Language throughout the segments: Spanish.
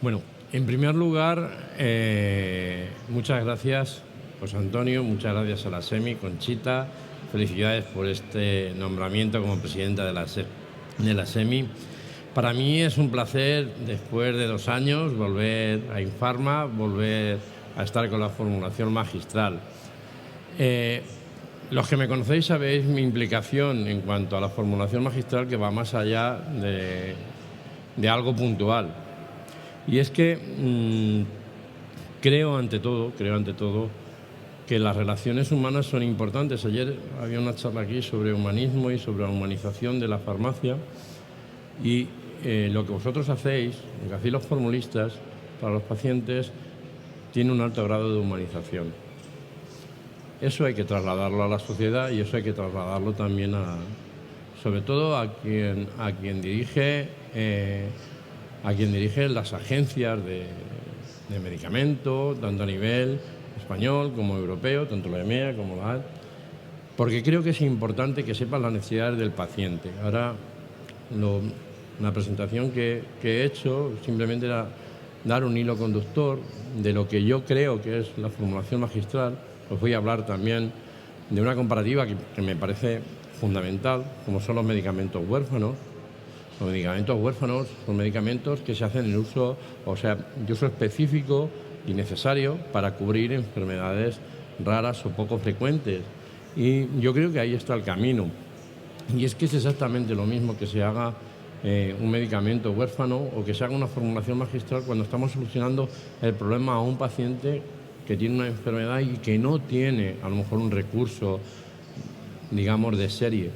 Bueno, en primer lugar, muchas gracias, José Antonio, muchas gracias a la SEMI, Conchita, felicidades por este nombramiento como presidenta de la SEMI. Para mí es un placer, después de 2 años, volver a Infarma, volver a estar con la formulación magistral. Los que me conocéis sabéis mi implicación en cuanto a la formulación magistral, que va más allá de algo puntual. Y es que creo ante todo que las relaciones humanas son importantes. Ayer había una charla aquí sobre humanismo y sobre la humanización de la farmacia, y lo que vosotros hacéis, lo que hacéis los formulistas para los pacientes, tiene un alto grado de humanización. Eso hay que trasladarlo a la sociedad, y eso hay que trasladarlo también sobre todo a quien dirige las agencias de medicamento, tanto a nivel español como europeo, tanto la EMEA como la AD, porque creo que es importante que sepan las necesidades del paciente. Ahora, la presentación que he hecho simplemente era dar un hilo conductor de lo que yo creo que es la formulación magistral. Os voy a hablar también de una comparativa que me parece fundamental, como son los medicamentos huérfanos. Los medicamentos huérfanos son medicamentos que se hacen de uso específico y necesario para cubrir enfermedades raras o poco frecuentes. Y yo creo que ahí está el camino. Y es que es exactamente lo mismo que se haga un medicamento huérfano o que se haga una formulación magistral cuando estamos solucionando el problema a un paciente que tiene una enfermedad y que no tiene a lo mejor un recurso, digamos, de serie.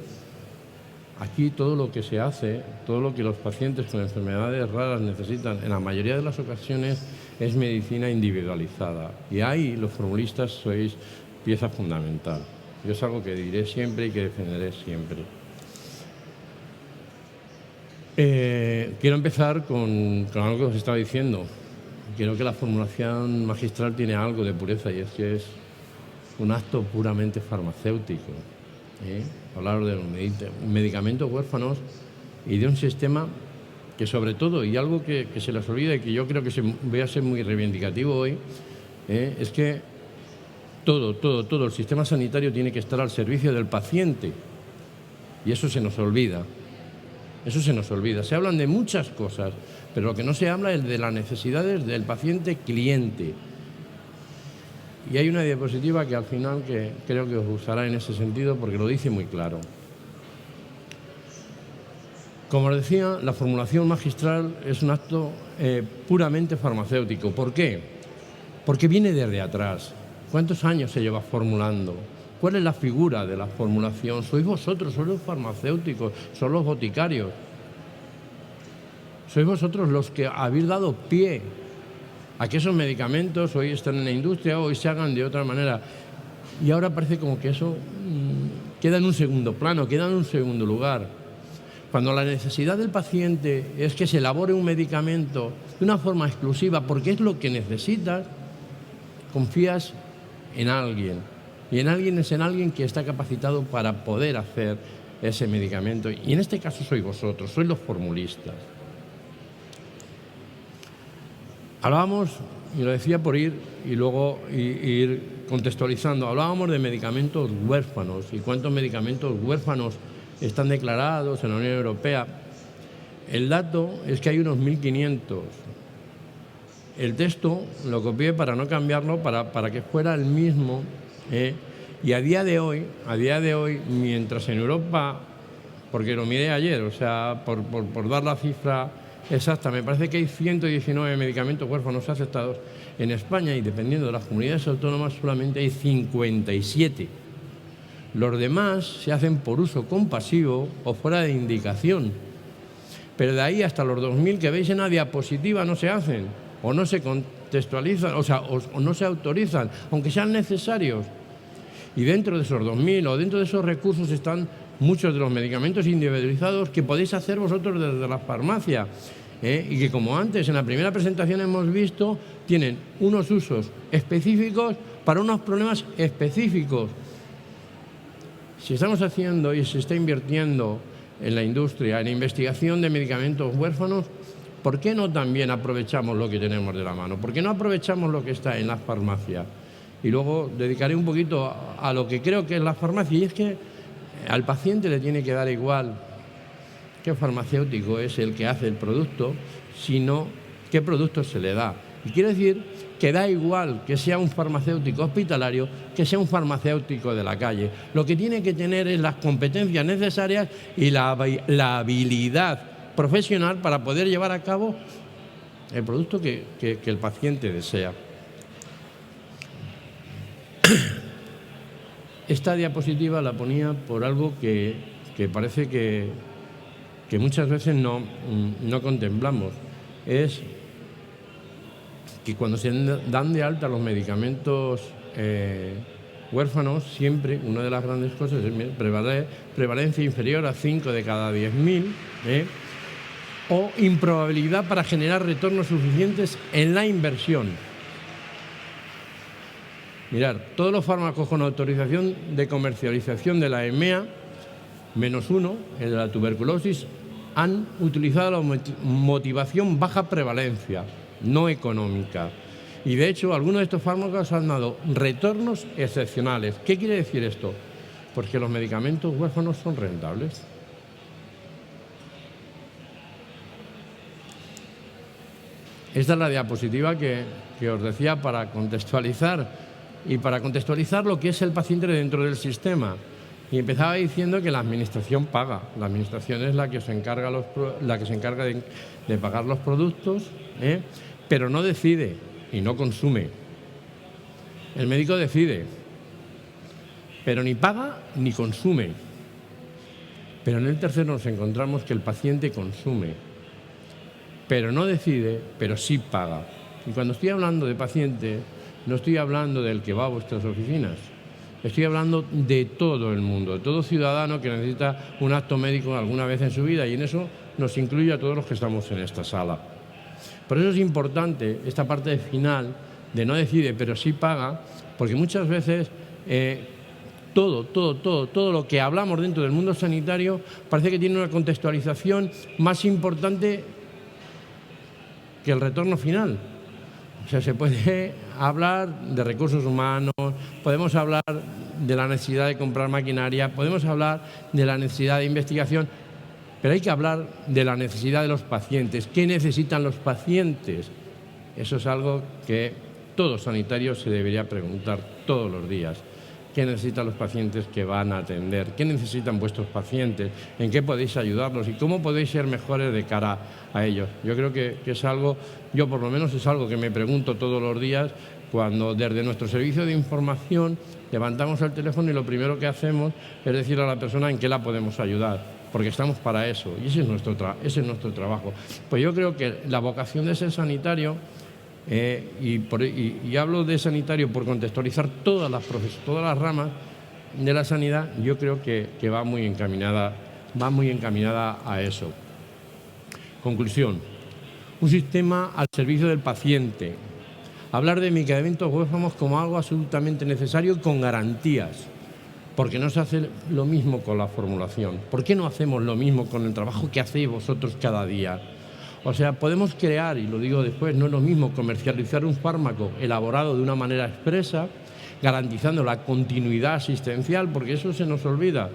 Aquí todo lo que se hace, todo lo que los pacientes con enfermedades raras necesitan, en la mayoría de las ocasiones, es medicina individualizada. Y ahí los formulistas sois pieza fundamental. Yo es algo que diré siempre y que defenderé siempre. Quiero empezar con algo que os estaba diciendo. Creo que la formulación magistral tiene algo de pureza, y es que es un acto puramente farmacéutico. Hablar de los medicamentos huérfanos y de un sistema que, sobre todo, y algo que se les olvida y que yo creo que voy a ser muy reivindicativo hoy, es que todo el sistema sanitario tiene que estar al servicio del paciente, y eso se nos olvida. Eso se nos olvida. Se hablan de muchas cosas, pero lo que no se habla es de las necesidades del paciente cliente. Y hay una diapositiva que al final que creo que os gustará en ese sentido, porque lo dice muy claro. Como os decía, la formulación magistral es un acto puramente farmacéutico. ¿Por qué? Porque viene desde atrás. ¿Cuántos años se lleva formulando? ¿Cuál es la figura de la formulación? Sois vosotros, sois los farmacéuticos, sois los boticarios. Sois vosotros los que habéis dado pie a que esos medicamentos hoy están en la industria, hoy se hagan de otra manera. Y ahora parece como que eso queda en un segundo plano, queda en un segundo lugar. Cuando la necesidad del paciente es que se elabore un medicamento de una forma exclusiva porque es lo que necesitas, confías en alguien. Y en alguien que está capacitado para poder hacer ese medicamento. Y en este caso sois vosotros, sois los formulistas. Hablábamos, y lo decía por ir contextualizando, hablábamos de medicamentos huérfanos y cuántos medicamentos huérfanos están declarados en la Unión Europea. El dato es que hay unos 1.500. El texto lo copié para no cambiarlo, para que fuera el mismo. Y a día de hoy, mientras en Europa, porque lo miré ayer, o sea, por dar la cifra exacta, me parece que hay 119 medicamentos huérfanos aceptados en España, y dependiendo de las comunidades autónomas solamente hay 57. Los demás se hacen por uso compasivo o fuera de indicación. Pero de ahí hasta los 2.000 que veis en la diapositiva no se hacen, o no se contextualizan, o no se autorizan, aunque sean necesarios. Y dentro de esos 2.000 o dentro de esos recursos están muchos de los medicamentos individualizados que podéis hacer vosotros desde la farmacia, y que, como antes en la primera presentación hemos visto, tienen unos usos específicos para unos problemas específicos. Si estamos haciendo y se está invirtiendo en la industria, en investigación de medicamentos huérfanos, ¿por qué no también aprovechamos lo que tenemos de la mano? ¿Por qué no aprovechamos lo que está en las farmacias? Y luego dedicaré un poquito a lo que creo que es la farmacia, y es que al paciente le tiene que dar igual qué farmacéutico es el que hace el producto, sino qué producto se le da. Y quiero decir que da igual que sea un farmacéutico hospitalario, que sea un farmacéutico de la calle. Lo que tiene que tener es las competencias necesarias y la habilidad profesional para poder llevar a cabo el producto que el paciente desea. Esta diapositiva la ponía por algo que parece que muchas veces no contemplamos. Es que cuando se dan de alta los medicamentos huérfanos, siempre una de las grandes cosas es prevalencia inferior a 5 de cada 10.000, o improbabilidad para generar retornos suficientes en la inversión. Mirad, todos los fármacos con autorización de comercialización de la EMEA, menos uno, el de la tuberculosis, han utilizado la motivación baja prevalencia, no económica. Y de hecho, algunos de estos fármacos han dado retornos excepcionales. ¿Qué quiere decir esto? Pues que los medicamentos huérfanos son rentables. Esta es la diapositiva que os decía para contextualizar, y para contextualizar lo que es el paciente dentro del sistema. Y empezaba diciendo que la administración paga. La administración es la que se encarga, de pagar los productos, pero no decide y no consume. El médico decide, pero ni paga ni consume. Pero en el tercero nos encontramos que el paciente consume, pero no decide, pero sí paga. Y cuando estoy hablando de paciente, no estoy hablando del que va a vuestras oficinas. Estoy hablando de todo el mundo, de todo ciudadano que necesita un acto médico alguna vez en su vida, y en eso nos incluye a todos los que estamos en esta sala. Por eso es importante esta parte final de no decide, pero sí paga, porque muchas veces todo lo que hablamos dentro del mundo sanitario parece que tiene una contextualización más importante que el retorno final. O sea, se puede hablar de recursos humanos, podemos hablar de la necesidad de comprar maquinaria, podemos hablar de la necesidad de investigación, pero hay que hablar de la necesidad de los pacientes. ¿Qué necesitan los pacientes? Eso es algo que todo sanitario se debería preguntar todos los días. ¿Qué necesitan los pacientes que van a atender? ¿Qué necesitan vuestros pacientes? ¿En qué podéis ayudarlos? ¿Y cómo podéis ser mejores de cara a ellos? Yo creo que es algo, yo por lo menos es algo que me pregunto todos los días cuando desde nuestro servicio de información levantamos el teléfono y lo primero que hacemos es decirle a la persona en qué la podemos ayudar, porque estamos para eso y ese es nuestro trabajo. Pues yo creo que la vocación de ser sanitario, y hablo de sanitario por contextualizar todas las ramas de la sanidad, yo creo que va muy encaminada a eso. Conclusión: un sistema al servicio del paciente. Hablar de medicamentos huérfanos como algo absolutamente necesario y con garantías, porque no se hace lo mismo con la formulación. ¿Por qué no hacemos lo mismo con el trabajo que hacéis vosotros cada día? O sea, podemos crear, y lo digo después, no es lo mismo comercializar un fármaco elaborado de una manera expresa, garantizando la continuidad asistencial, porque eso se nos olvida.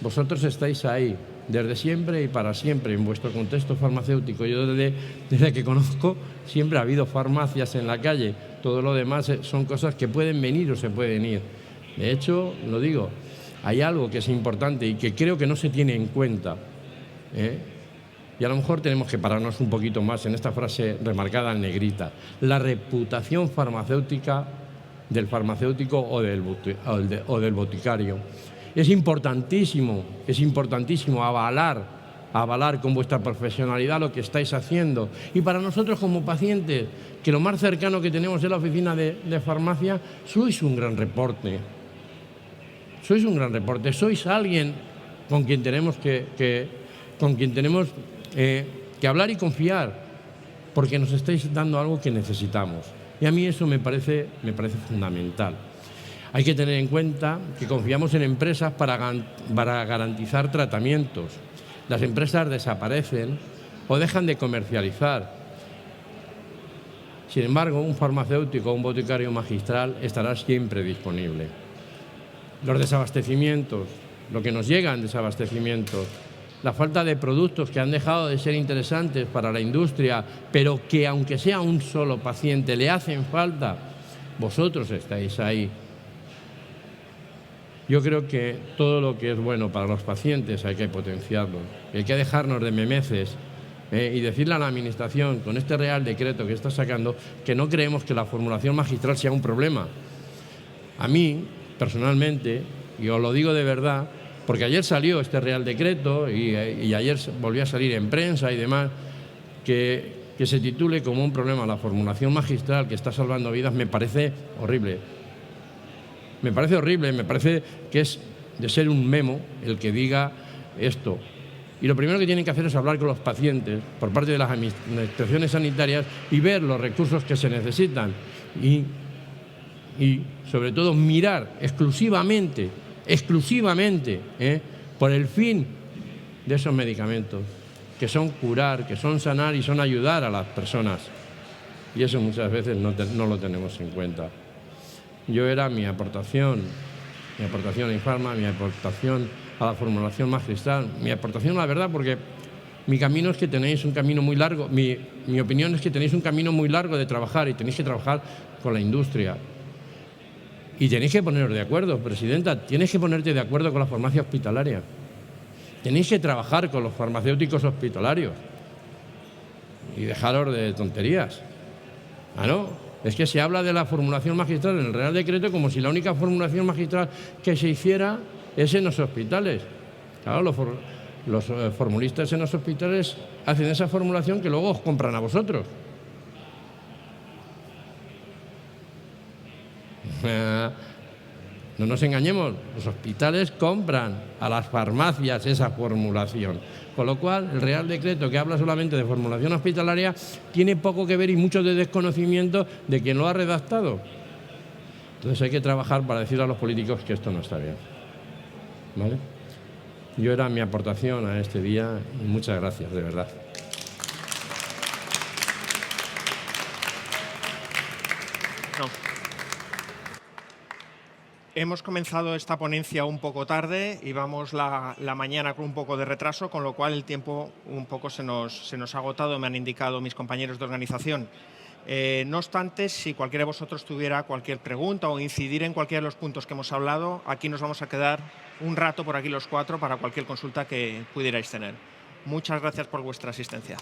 Vosotros estáis ahí, desde siempre y para siempre, en vuestro contexto farmacéutico. Yo desde que conozco siempre ha habido farmacias en la calle. Todo lo demás son cosas que pueden venir o se pueden ir. De hecho, lo digo, hay algo que es importante y que creo que no se tiene en cuenta, y a lo mejor tenemos que pararnos un poquito más en esta frase remarcada en negrita: la reputación farmacéutica del farmacéutico o del boticario. Es importantísimo avalar con vuestra profesionalidad lo que estáis haciendo. Y para nosotros como pacientes, que lo más cercano que tenemos es la oficina de farmacia, sois un gran reporte. Sois alguien con quien tenemos que hablar y confiar, porque nos estáis dando algo que necesitamos. Y a mí eso me parece fundamental. Hay que tener en cuenta que confiamos en empresas para garantizar tratamientos. Las empresas desaparecen o dejan de comercializar. Sin embargo, un farmacéutico o un boticario magistral estará siempre disponible. Los desabastecimientos, lo que nos llega en desabastecimientos, la falta de productos que han dejado de ser interesantes para la industria, pero que aunque sea un solo paciente le hacen falta, vosotros estáis ahí. Yo creo que todo lo que es bueno para los pacientes hay que potenciarlo. Hay que dejarnos de memeces y decirle a la Administración, con este Real Decreto que está sacando, que no creemos que la formulación magistral sea un problema. A mí, personalmente, y os lo digo de verdad, porque ayer salió este Real Decreto y ayer volvió a salir en prensa y demás, que se titule como un problema la formulación magistral que está salvando vidas, me parece horrible. Me parece horrible, me parece que es de ser un memo el que diga esto. Y lo primero que tienen que hacer es hablar con los pacientes por parte de las administraciones sanitarias y ver los recursos que se necesitan y sobre todo mirar exclusivamente por el fin de esos medicamentos, que son curar, que son sanar y son ayudar a las personas. Y eso muchas veces no lo tenemos en cuenta. Yo era mi aportación a Infarma, mi aportación a la formulación magistral, mi aportación a la verdad, porque mi camino es que tenéis un camino muy largo, mi opinión es que tenéis un camino muy largo de trabajar y tenéis que trabajar con la industria. Y tenéis que poneros de acuerdo, Presidenta, tienes que ponerte de acuerdo con la farmacia hospitalaria. Tenéis que trabajar con los farmacéuticos hospitalarios y dejaros de tonterías. ¿No? Es que se habla de la formulación magistral en el Real Decreto como si la única formulación magistral que se hiciera es en los hospitales. Claro, los formulistas en los hospitales hacen esa formulación que luego os compran a vosotros. No nos engañemos, los hospitales compran a las farmacias esa formulación. Con lo cual, el Real Decreto que habla solamente de formulación hospitalaria tiene poco que ver y mucho de desconocimiento de quien lo ha redactado. Entonces hay que trabajar para decir a los políticos que esto no está bien. ¿Vale? Yo era mi aportación a este día y muchas gracias, de verdad. No. Hemos comenzado esta ponencia un poco tarde y vamos la mañana con un poco de retraso, con lo cual el tiempo un poco se nos ha agotado, me han indicado mis compañeros de organización. No obstante, si cualquiera de vosotros tuviera cualquier pregunta o incidir en cualquiera de los puntos que hemos hablado, aquí nos vamos a quedar un rato por aquí los cuatro para cualquier consulta que pudierais tener. Muchas gracias por vuestra asistencia.